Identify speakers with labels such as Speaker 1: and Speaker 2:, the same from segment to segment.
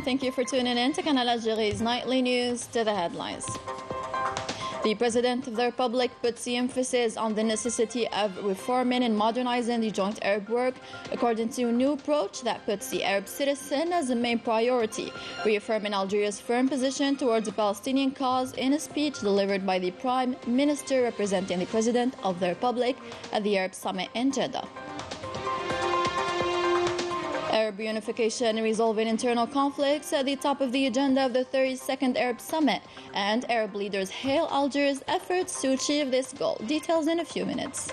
Speaker 1: Thank you for tuning in to Canal Algérie's nightly news. To the headlines. The President of the Republic puts the emphasis on the necessity of reforming and modernizing the joint Arab work according to a new approach that puts the Arab citizen as the main priority, reaffirming Algeria's firm position towards the Palestinian cause in a speech delivered by the Prime Minister representing the President of the Republic at the Arab Summit in Jeddah. Arab unification and resolving internal conflicts at the top of the agenda of the 32nd Arab Summit, and Arab leaders hail Algeria's efforts to achieve this goal. Details in a few minutes.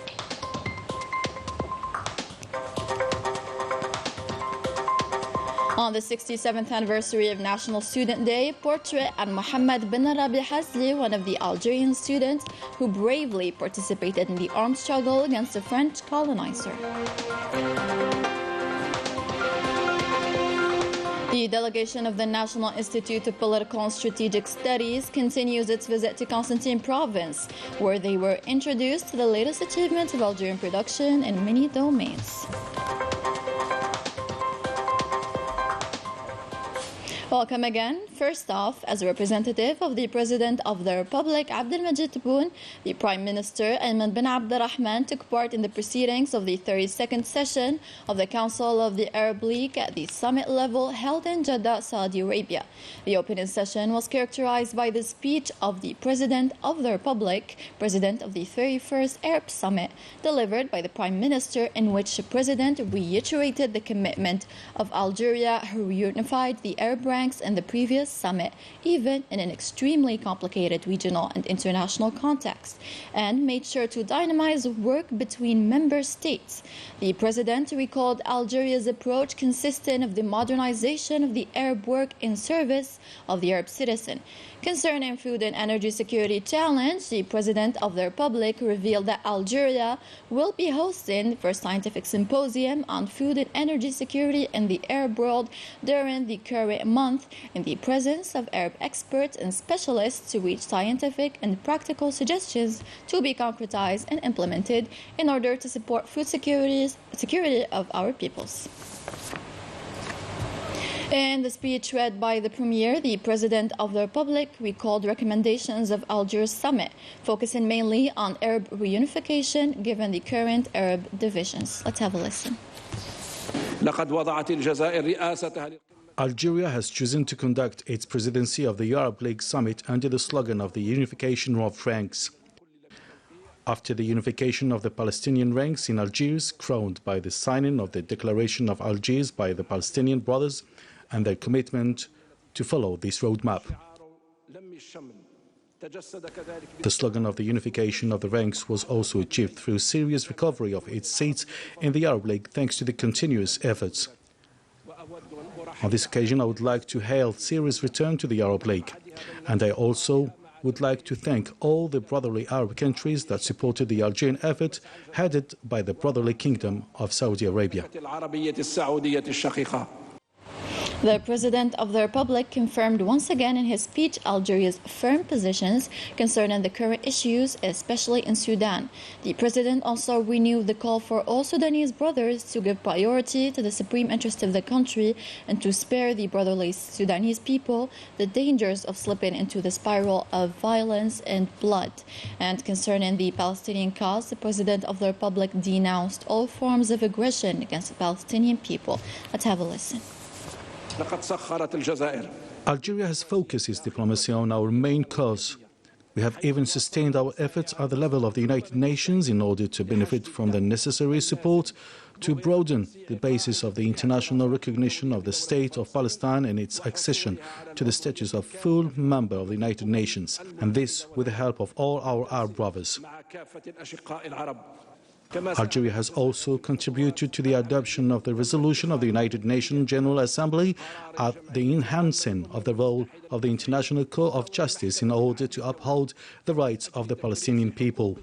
Speaker 1: On the 67th anniversary of National Student Day, portrait on Mohammed bin Rabi Hasli, one of the Algerian students who bravely participated in the armed struggle against the French colonizer. The delegation of the National Institute of Political and Strategic Studies continues its visit to Constantine Province, where they were introduced to the latest achievements of Algerian production in many domains. Welcome again. First off, as a representative of the President of the Republic, Abdelmajid Tebboune, the Prime Minister, Ayman bin Abdelrahman, took part in the proceedings of the 32nd session of the Council of the Arab League at the summit level held in Jeddah, Saudi Arabia. The opening session was characterized by the speech of the President of the Republic, President of the 31st Arab Summit, delivered by the Prime Minister, in which the President reiterated the commitment of Algeria, who reunified the Arab ranks in the previous summit, even in an extremely complicated regional and international context, and made sure to dynamize work between member states. The President recalled Algeria's approach consisting of the modernization of the Arab work in service of the Arab citizen. Concerning food and energy security challenge, the President of the Republic revealed that Algeria will be hosting the first scientific symposium on food and energy security in the Arab world during the current month, in the presence of Arab experts and specialists to reach scientific and practical suggestions to be concretized and implemented in order to support food security of our peoples. In the speech read by the Premier, the President of the Republic recalled recommendations of Algiers summit, focusing mainly on Arab reunification given the current Arab divisions. Let's have a listen.
Speaker 2: Algeria has chosen to conduct its presidency of the Arab League summit under the slogan of the unification of ranks. After the unification of the Palestinian ranks in Algiers, crowned by the signing of the Declaration of Algiers by the Palestinian brothers and their commitment to follow this roadmap. The slogan of the unification of the ranks was also achieved through serious recovery of its seats in the Arab League thanks to the continuous efforts. On this occasion, I would like to hail Syria's return to the Arab League, and I also would like to thank all the brotherly Arab countries that supported the Algerian effort headed by the brotherly Kingdom of Saudi Arabia.
Speaker 1: The President of the Republic confirmed once again in his speech Algeria's firm positions concerning the current issues, especially in Sudan. The President also renewed the call for all Sudanese brothers to give priority to the supreme interest of the country and to spare the brotherly Sudanese people the dangers of slipping into the spiral of violence and blood. And concerning the Palestinian cause, the President of the Republic denounced all forms of aggression against the Palestinian people. Let's have a listen.
Speaker 2: Algeria has focused its diplomacy on our main cause. We have even sustained our efforts at the level of the United Nations in order to benefit from the necessary support to broaden the basis of the international recognition of the State of Palestine and its accession to the status of full member of the United Nations, and this with the help of all our Arab brothers. Algeria has also contributed to the adoption of the resolution of the United Nations General Assembly at the enhancing of the role of the International Court of Justice in order to uphold the rights of the Palestinian people.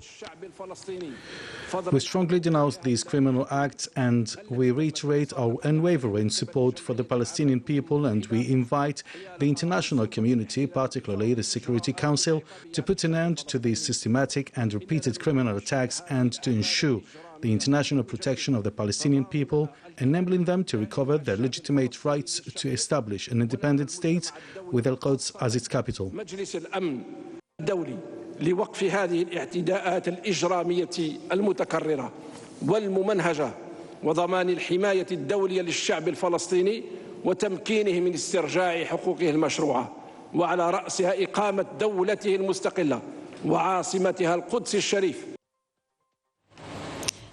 Speaker 2: We strongly denounce these criminal acts and we reiterate our unwavering support for the Palestinian people, and we invite the international community, particularly the Security Council, to put an end to these systematic and repeated criminal attacks and to ensure the international protection of the Palestinian people, enabling them to recover their legitimate rights to establish an independent state with Al-Quds as its capital.
Speaker 3: مجلس الأمن الدولي لوقف هذه الاعتداءات الإجرامية المتكررة والممنهجة وضمان الحماية الدولية للشعب الفلسطيني وتمكينه من استرجاع حقوقه المشروعة وعلى رأسها إقامة دولته المستقلة وعاصمتها القدس الشريف.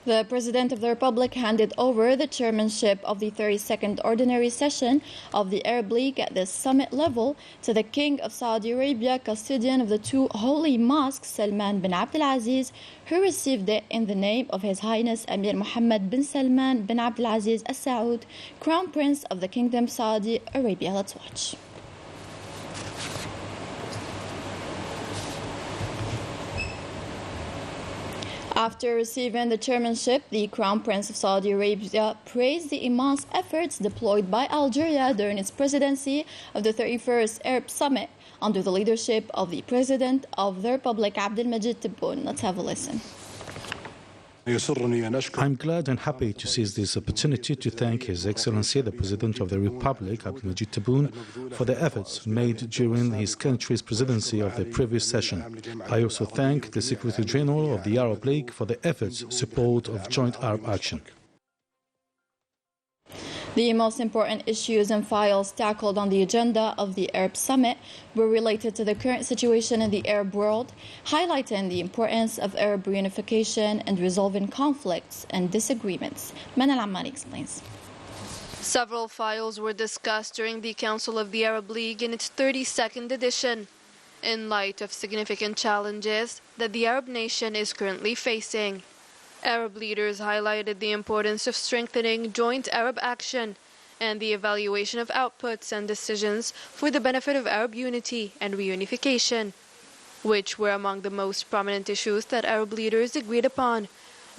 Speaker 1: The President of the Republic handed over the chairmanship of the 32nd Ordinary Session of the Arab League at the summit level to the King of Saudi Arabia, custodian of the two holy mosques, Salman bin Abdulaziz, who received it in the name of His Highness Emir Mohammed bin Salman bin Abdulaziz Al Saud, Crown Prince of the Kingdom of Saudi Arabia. Let's watch. After receiving the chairmanship, the Crown Prince of Saudi Arabia praised the immense efforts deployed by Algeria during its presidency of the 31st Arab Summit under the leadership of the President of the Republic, Abdelmajid Tebboune. Let's have a listen.
Speaker 2: I'm glad and happy to seize this opportunity to thank His Excellency, the President of the Republic, Abdelmajid Tebboune, for the efforts made during his country's presidency of the previous session. I also thank the Secretary General of the Arab League for the efforts support of joint Arab action.
Speaker 1: The most important issues and files tackled on the agenda of the Arab Summit were related to the current situation in the Arab world, highlighting the importance of Arab reunification and resolving conflicts and disagreements. Manal Ammani explains.
Speaker 4: Several files were discussed during the Council of the Arab League in its 32nd edition, in light of significant challenges that the Arab nation is currently facing. Arab leaders highlighted the importance of strengthening joint Arab action and the evaluation of outputs and decisions for the benefit of Arab unity and reunification, which were among the most prominent issues that Arab leaders agreed upon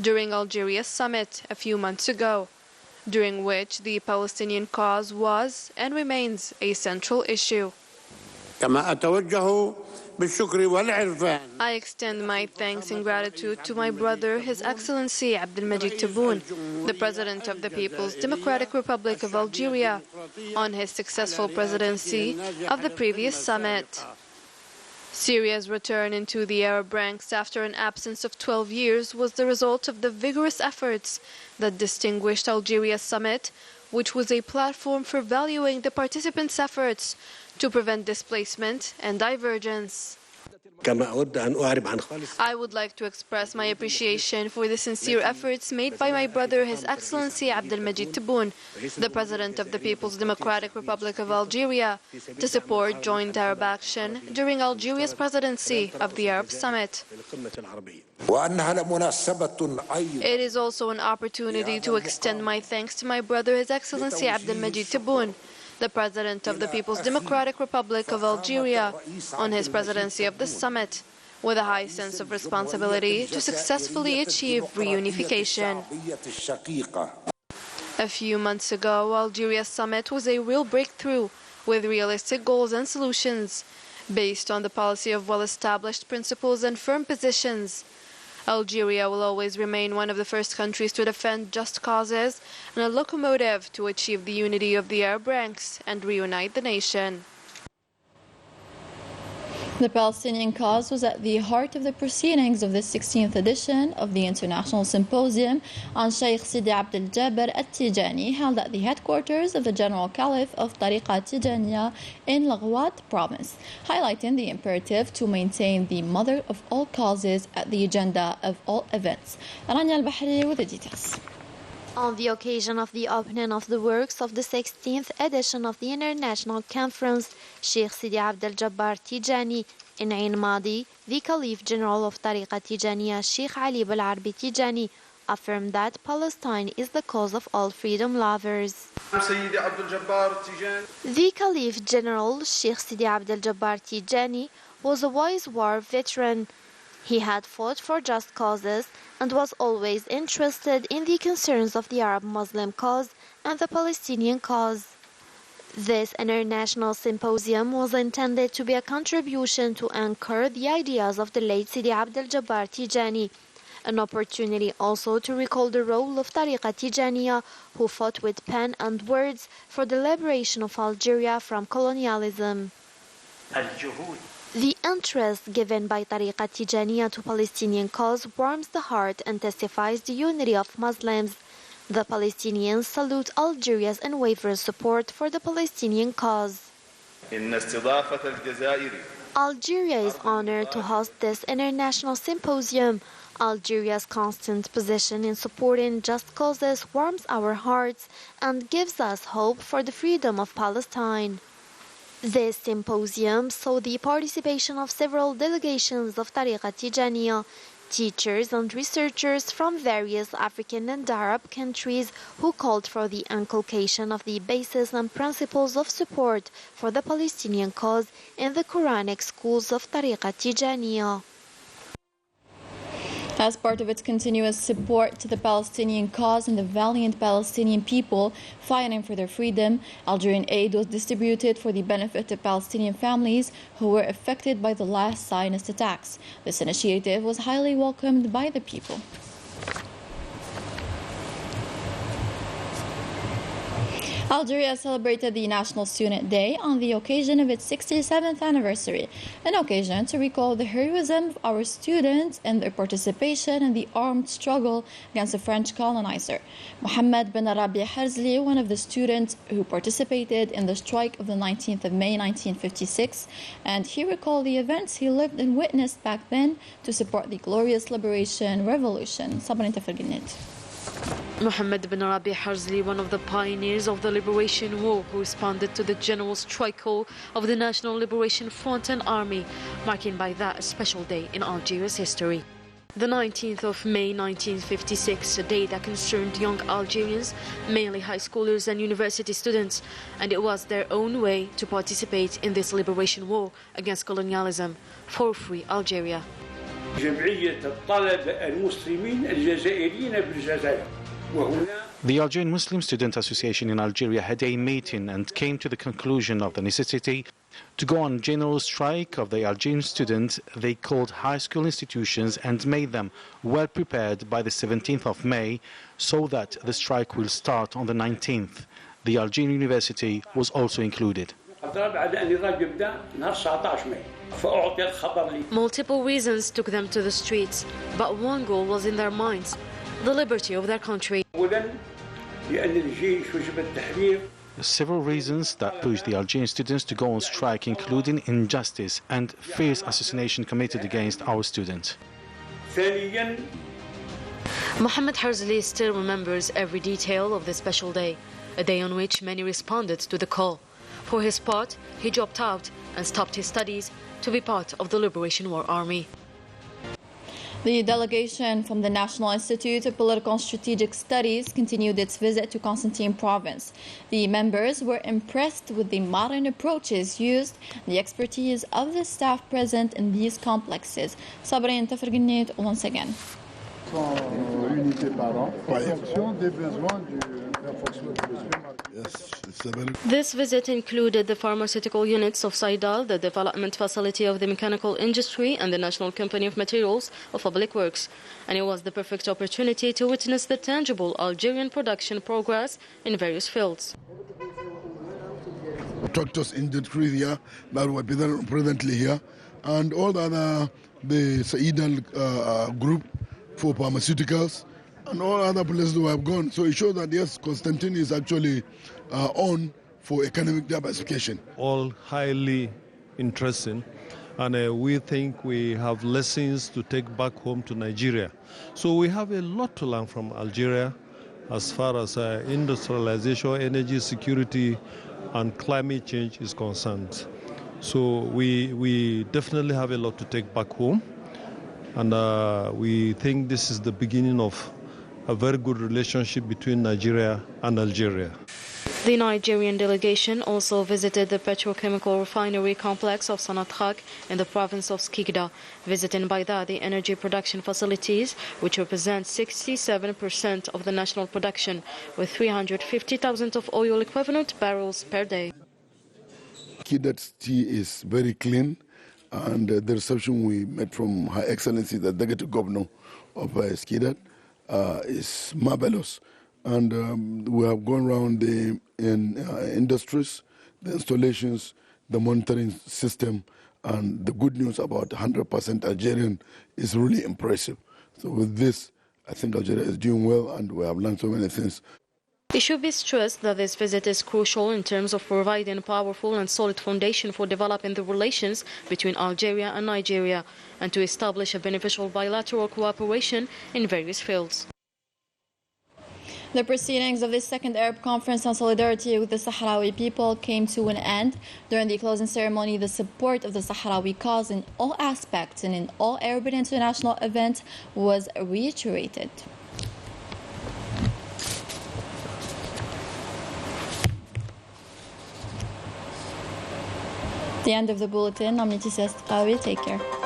Speaker 4: during Algeria's summit a few months ago, during which the Palestinian cause was and remains a central issue. I extend my thanks and gratitude to my brother, His Excellency Abdelmajid Tebboune, the President of the People's Democratic Republic of Algeria, on his successful presidency of the previous summit. Syria's return into the Arab ranks after an absence of 12 years was the result of the vigorous efforts that distinguished Algeria's summit, which was a platform for valuing the participants' efforts to prevent displacement and divergence. I would like to express my appreciation for the sincere efforts made by my brother, His Excellency Abdelmajid Tebboune, the President of the People's Democratic Republic of Algeria, to support joint Arab action during Algeria's presidency of the Arab Summit. It is also an opportunity to extend my thanks to my brother, His Excellency Abdelmajid Tebboune, the President of the People's Democratic Republic of Algeria, on his presidency of the summit, with a high sense of responsibility to successfully achieve reunification. A few months ago, Algeria's summit was a real breakthrough with realistic goals and solutions based on the policy of well-established principles and firm positions. Algeria will always remain one of the first countries to defend just causes and a locomotive to achieve the unity of the Arab ranks and reunite the nation.
Speaker 1: The Palestinian cause was at the heart of the proceedings of the 16th edition of the International Symposium on Sheikh Sidi Abdel Jabbar At-Tijani, held at the headquarters of the General Caliph of Tariqa Tijaniya in Laghouat province, highlighting the imperative to maintain the mother of all causes at the agenda of all events. Rania Al-Bahri with the details.
Speaker 5: On the occasion of the opening of the works of the 16th edition of the International Conference, Sheikh Sidi Abdel Jabbar Tijani, in Ain Madi, the Caliph General of Tariqa Tijaniya, Sheikh Ali Bal-Arbi Tijani, affirmed that Palestine is the cause of all freedom lovers. The Caliph General, Sheikh Sidi Abdel Jabbar Tijani, was a wise war veteran. He had fought for just causes and was always interested in the concerns of the Arab Muslim cause and the Palestinian cause. This international symposium was intended to be a contribution to anchor the ideas of the late Sidi Abdel Jabbar Tijani, An opportunity also to recall the role of Tariqa Tijaniya, who fought with pen and words for the liberation of Algeria from colonialism. The interest given by Tariqa Tijaniya to Palestinian cause warms the heart and testifies the unity of Muslims. The Palestinians salute Algeria's unwavering support for the Palestinian cause. Algeria is honored to host this international symposium. Algeria's constant position in supporting just causes warms our hearts and gives us hope for the freedom of Palestine. This symposium saw the participation of several delegations of Tariqa Tijaniya, teachers and researchers from various African and Arab countries who called for the inculcation of the basis and principles of support for the Palestinian cause in the Quranic schools of Tariqa Tijaniya.
Speaker 1: As part of its continuous support to the Palestinian cause and the valiant Palestinian people fighting for their freedom, Algerian aid was distributed for the benefit of Palestinian families who were affected by the last Zionist attacks. This initiative was highly welcomed by the people. Algeria celebrated the National Student Day on the occasion of its 67th anniversary, an occasion to recall the heroism of our students and their participation in the armed struggle against the French colonizer. Mohammed Ben Arabi Harzli, one of the students who participated in the strike of the 19th of May 1956, and he recalled the events he lived and witnessed back then to support the glorious liberation revolution.
Speaker 6: Mohammed Ben Arabi Harzli, one of the pioneers of the Liberation War, who responded to the general strike call of the National Liberation Front and Army, marking by that a special day in Algeria's history. The 19th of May 1956, a day that concerned young Algerians, mainly high schoolers and university students, and it was their own way to participate in this liberation war against colonialism for free Algeria.
Speaker 2: The Algerian Muslim Student Association in Algeria had a meeting and came to the conclusion of the necessity to go on general strike of the Algerian students. They called high school institutions and made them well prepared by the 17th of May so that the strike will start on the 19th. The Algerian University was also included.
Speaker 6: Multiple reasons took them to the streets, but one goal was in their minds: the liberty of their country.
Speaker 2: Several reasons that pushed the Algerian students to go on strike, including injustice and fierce assassination committed against our students.
Speaker 6: Mohammed Harzli still remembers every detail of this special day, a day on which many responded to the call. For his part, he dropped out and stopped his studies to be part of the Liberation War Army.
Speaker 1: The delegation from the National Institute of Political and Strategic Studies continued its visit to Constantine Province. The members were impressed with the modern approaches used and the expertise of the staff present in these complexes. Sabrin Tafarginit once again.
Speaker 6: This visit included the pharmaceutical units of Saidal, the development facility of the mechanical industry, and the National Company of Materials of Public Works. And it was the perfect opportunity to witness the tangible Algerian production progress in various fields.
Speaker 7: Tractors industry here that were presently here, and all the Saidal group for pharmaceuticals, and all other places who have gone. So it shows that, yes, Constantine is actually on for economic diversification.
Speaker 8: All highly interesting, and we think we have lessons to take back home to Nigeria. So we have a lot to learn from Algeria as far as industrialization, energy security, and climate change is concerned. So we definitely have a lot to take back home, and we think this is the beginning of a very good relationship between Nigeria and Algeria.
Speaker 6: The Nigerian delegation also visited the petrochemical refinery complex of Sanatrak in the province of Skikda, visiting by that the energy production facilities, which represent 67% of the national production, with 350,000 of oil equivalent barrels per day.
Speaker 7: That tea is very clean, And the reception we met from Her Excellency, the Deputy Governor of Skidad, is marvelous. And we have gone around the industries, the installations, the monitoring system, and the good news about 100% Algerian is really impressive. So with this, I think Algeria is doing well, and we have learned so many things.
Speaker 6: It should be stressed that this visit is crucial in terms of providing a powerful and solid foundation for developing the relations between Algeria and Nigeria, and to establish a beneficial bilateral cooperation in various fields.
Speaker 1: The proceedings of the Second Arab Conference on Solidarity with the Sahrawi people came to an end. During the closing ceremony, the support of the Sahrawi cause in all aspects and in all Arab and international events was reiterated. The end of the bulletin. I'm Nitisa Stqawi. Take care.